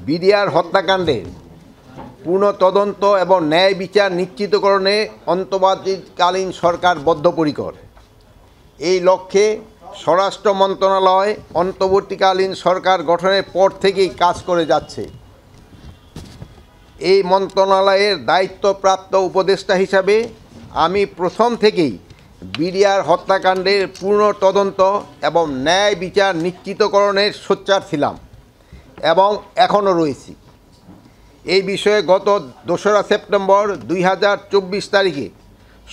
BDR হত্যাকাণ্ডের পূর্ণ তদন্ত এবং ন্যায় বিচার নিশ্চিতকরণে অন্তর্বর্তীকালীন সরকার বদ্ধপরিকর। এই লক্ষ্যে স্বরাষ্ট্র মন্ত্রণালয় অন্তর্বর্তীকালীন সরকার গঠনের পর থেকেই কাজ করে যাচ্ছে। এই মন্ত্রণালয়ের দায়িত্বপ্রাপ্ত উপদেষ্টা হিসাবে আমি প্রথম থেকেই বিডিআর হত্যাকাণ্ডের পূর্ণ তদন্ত এবং ন্যায় বিচার নিশ্চিতকরণের সোচ্চার ছিলাম এবং এখনও রয়েছি। এই বিষয়ে গত 2রা সেপ্টেম্বর 2024 তারিখে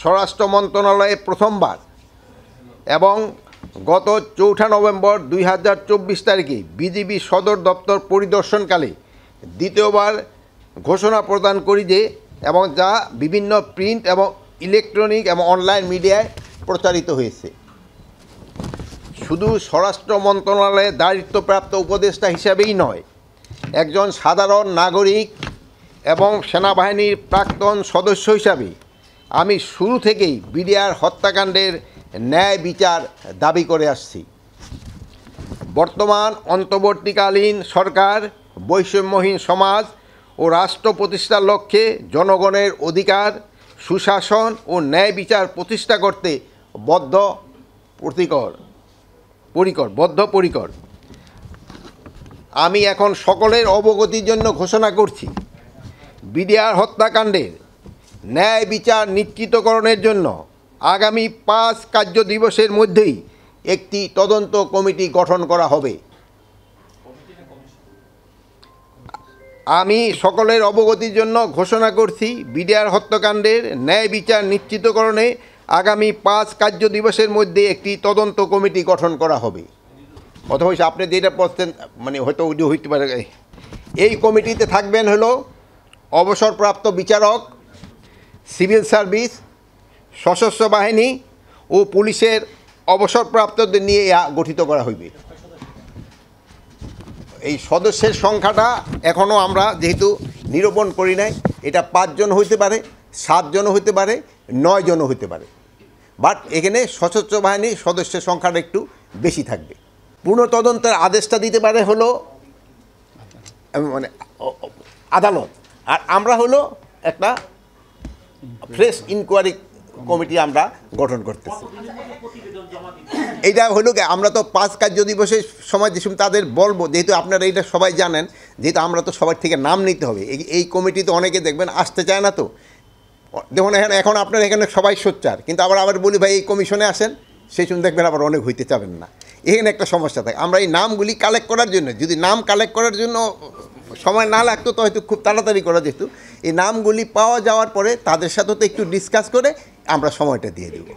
স্বরাষ্ট্র মন্ত্রণালয়ে প্রথমবার এবং গত 4 নভেম্বর 2024 তারিখে বিজিবি সদর দপ্তর পরিদর্শনকালে দ্বিতীয়বার ঘোষণা প্রদান করি যে এবং যা বিভিন্ন প্রিন্ট এবং ইলেকট্রনিক এবং অনলাইন মিডিয়ায় প্রচারিত হয়েছে। শুধু স্বরাষ্ট্র মন্ত্রণালয়ের দায়িত্বপ্রাপ্ত উপদেষ্টা হিসাবেই নয়, একজন সাধারণ নাগরিক এবং সেনাবাহিনীর প্রাক্তন সদস্য হিসাবে আমি শুরু থেকেই বিডিআর হত্যাকাণ্ডের ন্যায় বিচার দাবি করে আসছি। বর্তমান অন্তর্বর্তীকালীন সরকার বৈষম্যহীন সমাজ ও রাষ্ট্র প্রতিষ্ঠার লক্ষ্যে জনগণের অধিকার, সুশাসন ও ন্যায় বিচার প্রতিষ্ঠা করতে বদ্ধপরিকর। আমি এখন সকলের অবগতির জন্য ঘোষণা করছি, বিডিআর হত্যাকাণ্ডের ন্যায় বিচার নিশ্চিতকরণের জন্য আগামী 5 কার্য দিবসের মধ্যেই একটি তদন্ত কমিটি গঠন করা হবে। আমি সকলের অবগতির জন্য ঘোষণা করছি, বিডিআর হত্যাকাণ্ডের ন্যায় বিচার নিশ্চিতকরণে আগামী 5 কার্য দিবসের মধ্যে একটি তদন্ত কমিটি গঠন করা হবে। অথবা আপনি যেটা বলছেন মানে হয়তো ওইটা হইতে পারে। এই কমিটিতে থাকবেন হলো অবসরপ্রাপ্ত বিচারক, সিভিল সার্ভিস, সশস্ত্র বাহিনী ও পুলিশের অবসরপ্রাপ্তদের নিয়ে গঠিত করা হইবে। এই সদস্যের সংখ্যাটা এখনও আমরা যেহেতু নিরূপণ করি নাই, এটা 5 জন হইতে পারে, 7 জন হইতে পারে, 9 জনও হইতে পারে, বাট এখানে সশস্ত্র বাহিনীর সদস্যের সংখ্যাটা একটু বেশি থাকবে। পূর্ণ তদন্তের আদেশটা দিতে পারে হলো মানে আদালত, আর আমরা হলো একটা ফ্রেশ ইনকোয়ারি কমিটি আমরা গঠন করতেছি। এইটা হলো কি, আমরা তো 5 কার্য দিবসের সময় যে তাদের বলবো, যেহেতু আপনারা এইটা সবাই জানেন, যেহেতু আমরা তো সবার থেকে নাম নিতে হবে। এই কমিটিতে অনেকে দেখবেন আসতে চায় না, তো দেখুন এখন আপনার এখানে সবাই সোচ্চার, কিন্তু আবার বলি ভাই এই কমিশনে আসেন, সেই সময় দেখবেন আবার অনেক হইতে চাবেন না। এখানে একটা সমস্যা থাকে। আমরা এই নামগুলি কালেক্ট করার জন্য, যদি নাম কালেক্ট করার জন্য সময় না লাগতো তো হয়তো খুব তাড়াতাড়ি করা যেত। এই নামগুলি পাওয়া যাওয়ার পরে তাদের সাথে তো একটু ডিসকাস করে আমরা সময়টা দিয়ে দেব।